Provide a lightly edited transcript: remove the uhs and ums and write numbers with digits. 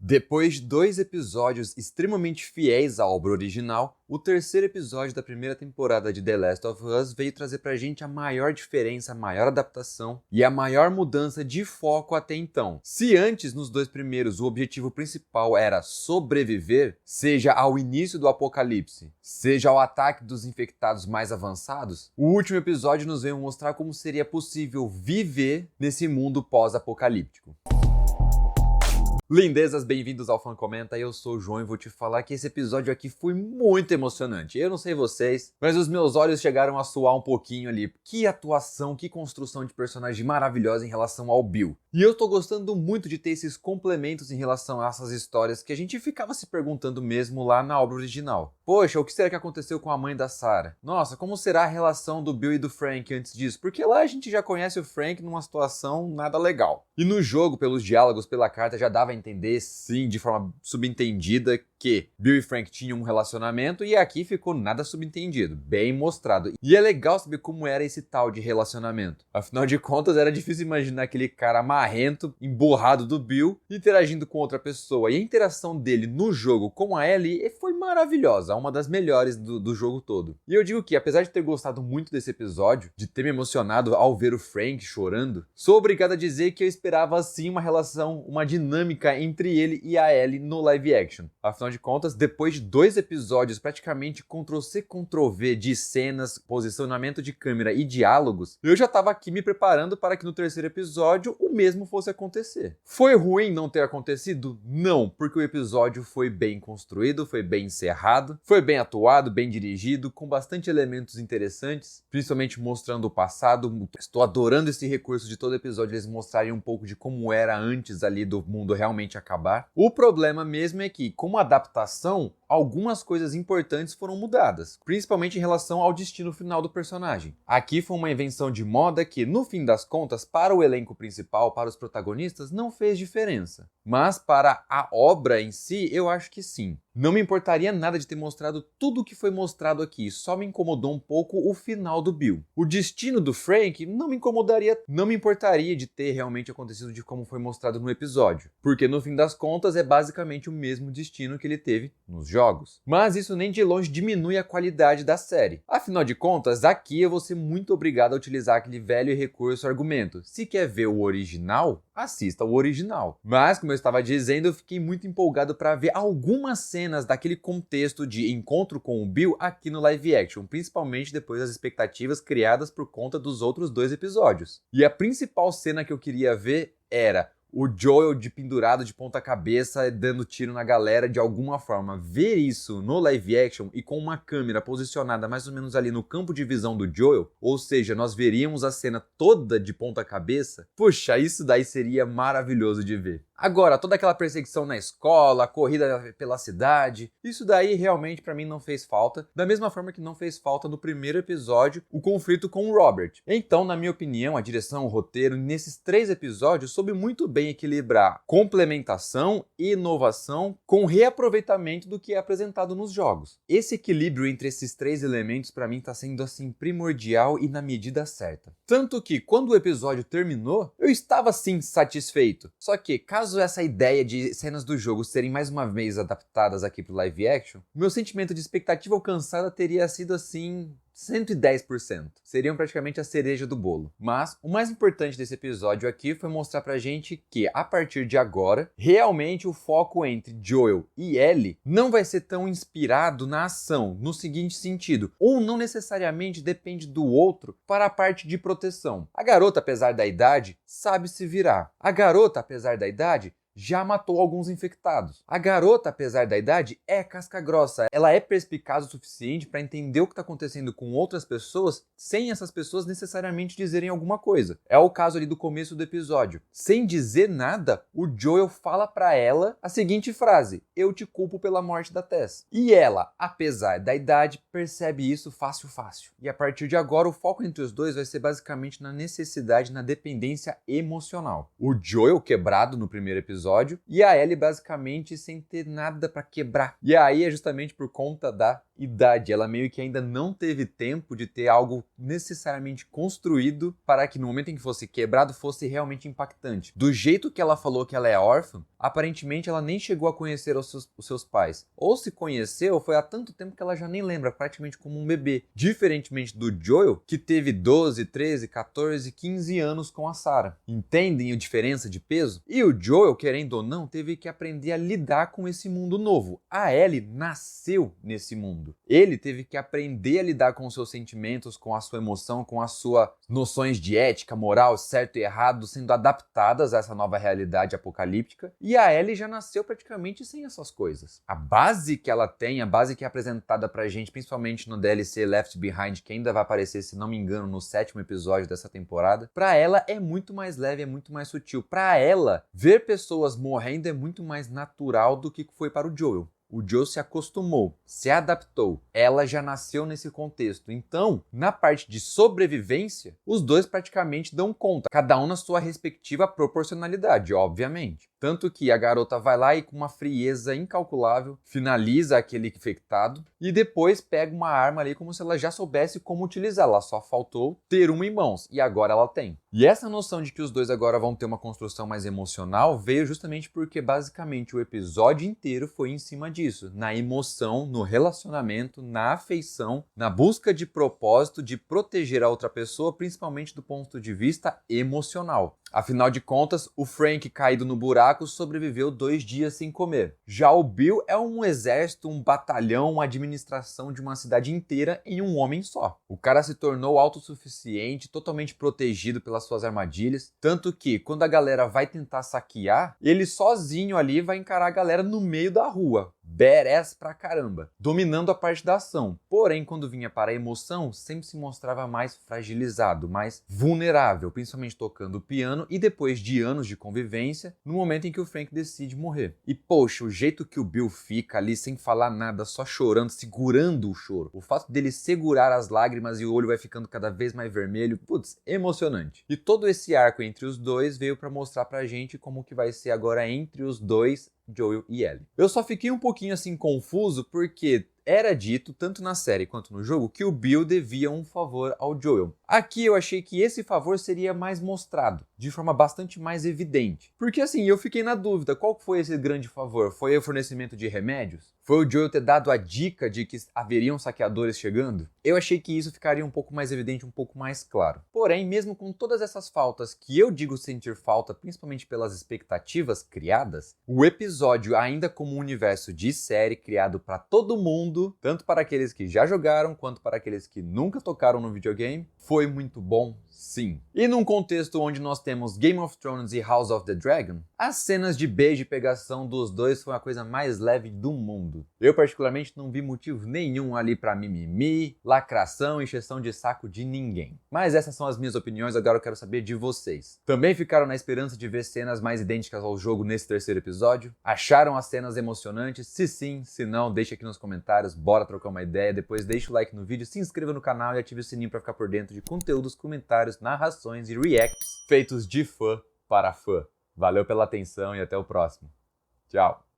Depois de 2 episódios extremamente fiéis à obra original, o terceiro episódio da primeira temporada de The Last of Us veio trazer pra gente a maior diferença, a maior adaptação e a maior mudança de foco até então. Se antes, nos 2 primeiros, o objetivo principal era sobreviver, seja ao início do apocalipse, seja ao ataque dos infectados mais avançados, o último episódio nos veio mostrar como seria possível viver nesse mundo pós-apocalíptico. Lindezas, bem-vindos ao Fã Comenta, eu sou o João e vou te falar que esse episódio aqui foi muito emocionante. Eu não sei vocês, mas os meus olhos chegaram a suar um pouquinho ali. Que atuação, que construção de personagem maravilhosa em relação ao Bill. E eu tô gostando muito de ter esses complementos em relação a essas histórias que a gente ficava se perguntando mesmo lá na obra original. Poxa, o que será que aconteceu com a mãe da Sarah? Nossa, como será a relação do Bill e do Frank antes disso? Porque lá a gente já conhece o Frank numa situação nada legal. E no jogo, pelos diálogos, pela carta, já dava a entender, sim, de forma subentendida, que Bill e Frank tinham um relacionamento e aqui ficou nada subentendido, bem mostrado. E é legal saber como era esse tal de relacionamento. Afinal de contas, era difícil imaginar aquele cara marrento, emburrado do Bill, interagindo com outra pessoa. E a interação dele no jogo com a Ellie foi maravilhosa, uma das melhores do jogo todo. E eu digo que, apesar de ter gostado muito desse episódio, de ter me emocionado ao ver o Frank chorando, sou obrigado a dizer que eu esperava sim uma relação, uma dinâmica entre ele e a Ellie no live action. Afinal de contas, depois de 2 episódios praticamente Ctrl-C, Ctrl-V de cenas, posicionamento de câmera e diálogos, eu já estava aqui me preparando para que no terceiro episódio o mesmo fosse acontecer. Foi ruim não ter acontecido? Não, porque o episódio foi bem construído, foi bem encerrado, foi bem atuado, bem dirigido, com bastante elementos interessantes, principalmente mostrando o passado. Estou adorando esse recurso de todo episódio, eles mostrarem um pouco de como era antes ali do mundo realmente acabar. O problema mesmo é que, como adaptação, algumas coisas importantes foram mudadas, principalmente em relação ao destino final do personagem. Aqui foi uma invenção de moda que, no fim das contas, para o elenco principal, para os protagonistas, não fez diferença. Mas para a obra em si, eu acho que sim. Não me importaria nada de ter mostrado tudo o que foi mostrado aqui, só me incomodou um pouco o final do Bill. O destino do Frank não me incomodaria, não me importaria de ter realmente acontecido de como foi mostrado no episódio, porque no fim das contas é basicamente o mesmo destino que ele teve nos jogos. Mas isso nem de longe diminui a qualidade da série. Afinal de contas, aqui eu vou ser muito obrigado a utilizar aquele velho e recurso argumento. Se quer ver o original, assista o original. Mas, como eu estava dizendo, eu fiquei muito empolgado para ver algumas cenas daquele contexto de encontro com o Bill aqui no live action, principalmente depois das expectativas criadas por conta dos outros 2 episódios. E a principal cena que eu queria ver era o Joel pendurado de ponta cabeça, dando tiro na galera de alguma forma. Ver isso no live action e com uma câmera posicionada mais ou menos ali no campo de visão do Joel, ou seja, nós veríamos a cena toda de ponta cabeça, puxa, isso daí seria maravilhoso de ver. Agora, toda aquela perseguição na escola, a corrida pela cidade, isso daí realmente pra mim não fez falta, da mesma forma que não fez falta no primeiro episódio o conflito com o Robert. Então, na minha opinião, a direção, o roteiro, nesses 3 episódios soube muito bem equilibrar complementação e inovação com reaproveitamento do que é apresentado nos jogos. Esse equilíbrio entre esses 3 elementos pra mim tá sendo assim primordial e na medida certa. Tanto que quando o episódio terminou, eu estava sim satisfeito. Só que, caso essa ideia de cenas do jogo serem mais uma vez adaptadas aqui pro live action, meu sentimento de expectativa alcançada teria sido assim 110%. Seriam praticamente a cereja do bolo. Mas o mais importante desse episódio aqui foi mostrar pra gente que, a partir de agora, realmente o foco entre Joel e Ellie não vai ser tão inspirado na ação, no seguinte sentido, um não necessariamente depende do outro para a parte de proteção. A garota, apesar da idade, sabe se virar. A garota, apesar da idade, já matou alguns infectados. A garota, apesar da idade, é casca grossa. Ela é perspicaz o suficiente para entender o que está acontecendo com outras pessoas sem essas pessoas necessariamente dizerem alguma coisa. É o caso ali do começo do episódio. Sem dizer nada, o Joel fala para ela a seguinte frase: "Eu te culpo pela morte da Tess." E ela, apesar da idade, percebe isso fácil. E a partir de agora, o foco entre os dois vai ser basicamente na necessidade, na dependência emocional. O Joel quebrado no primeiro episódio e a Ellie basicamente sem ter nada pra quebrar. E aí é justamente por conta da idade. Ela meio que ainda não teve tempo de ter algo necessariamente construído para que no momento em que fosse quebrado fosse realmente impactante. Do jeito que ela falou que ela é órfã, aparentemente ela nem chegou a conhecer os seus pais. Ou se conheceu, foi há tanto tempo que ela já nem lembra, praticamente como um bebê. Diferentemente do Joel, que teve 12, 13, 14, 15 anos com a Sarah. Entendem a diferença de peso? E o Joel, querendo ou não, teve que aprender a lidar com esse mundo novo. A Ellie nasceu nesse mundo. Ele teve que aprender a lidar com os seus sentimentos, com a sua emoção, com as suas noções de ética, moral, certo e errado, sendo adaptadas a essa nova realidade apocalíptica. E a Ellie já nasceu praticamente sem essas coisas. A base que ela tem, a base que é apresentada pra gente, principalmente no DLC Left Behind, que ainda vai aparecer, se não me engano, no 7º episódio dessa temporada, pra ela é muito mais leve, é muito mais sutil. Pra ela, ver pessoas morrendo é muito mais natural do que foi para o Joel. O Joel se acostumou, se adaptou. Ela já nasceu nesse contexto. Então, na parte de sobrevivência, os dois praticamente dão conta. Cada um na sua respectiva proporcionalidade, obviamente. Tanto que a garota vai lá e com uma frieza incalculável finaliza aquele infectado e depois pega uma arma ali como se ela já soubesse como utilizá-la. Só faltou ter uma em mãos e agora ela tem. E essa noção de que os dois agora vão ter uma construção mais emocional veio justamente porque basicamente o episódio inteiro foi em cima disso. Na emoção, no relacionamento, na afeição, na busca de propósito de proteger a outra pessoa, principalmente do ponto de vista emocional. Afinal de contas, o Frank, caído no buraco, sobreviveu 2 dias sem comer. Já o Bill é um exército, um batalhão, uma administração de uma cidade inteira em um homem só. O cara se tornou autossuficiente, totalmente protegido pelas suas armadilhas, tanto que quando a galera vai tentar saquear, ele sozinho ali vai encarar a galera no meio da rua. Badass pra caramba, dominando a parte da ação. Porém, quando vinha para a emoção, sempre se mostrava mais fragilizado, mais vulnerável, principalmente tocando o piano e depois de anos de convivência, no momento em que o Frank decide morrer. E poxa, o jeito que o Bill fica ali sem falar nada, só chorando, segurando o choro. O fato dele segurar as lágrimas e o olho vai ficando cada vez mais vermelho, putz, emocionante. E todo esse arco entre os dois veio para mostrar pra gente como que vai ser agora entre os dois, Joel e Ellie. Eu só fiquei um pouquinho assim confuso porque era dito, tanto na série quanto no jogo, que o Bill devia um favor ao Joel. Aqui eu achei que esse favor seria mais mostrado, de forma bastante mais evidente. Porque assim, eu fiquei na dúvida, qual foi esse grande favor? Foi o fornecimento de remédios? Foi o Joel ter dado a dica de que haveriam saqueadores chegando? Eu achei que isso ficaria um pouco mais evidente, um pouco mais claro. Porém, mesmo com todas essas faltas que eu digo sentir falta, principalmente pelas expectativas criadas, o episódio, ainda como um universo de série criado para todo mundo, tanto para aqueles que já jogaram, quanto para aqueles que nunca tocaram no videogame, foi muito bom, sim. E num contexto onde nós temos Game of Thrones e House of the Dragon, as cenas de beijo e pegação dos dois foi a coisa mais leve do mundo. Eu particularmente não vi motivo nenhum ali pra mimimi, lacração, encheção de saco de ninguém. Mas essas são as minhas opiniões, agora eu quero saber de vocês. Também ficaram na esperança de ver cenas mais idênticas ao jogo nesse 3º episódio? Acharam as cenas emocionantes? Se sim, se não, deixa aqui nos comentários, bora trocar uma ideia, depois deixa o like no vídeo, se inscreva no canal e ative o sininho pra ficar por dentro de conteúdos, comentários, narrações e reacts feitos de fã para fã. Valeu pela atenção e até o próximo. Tchau!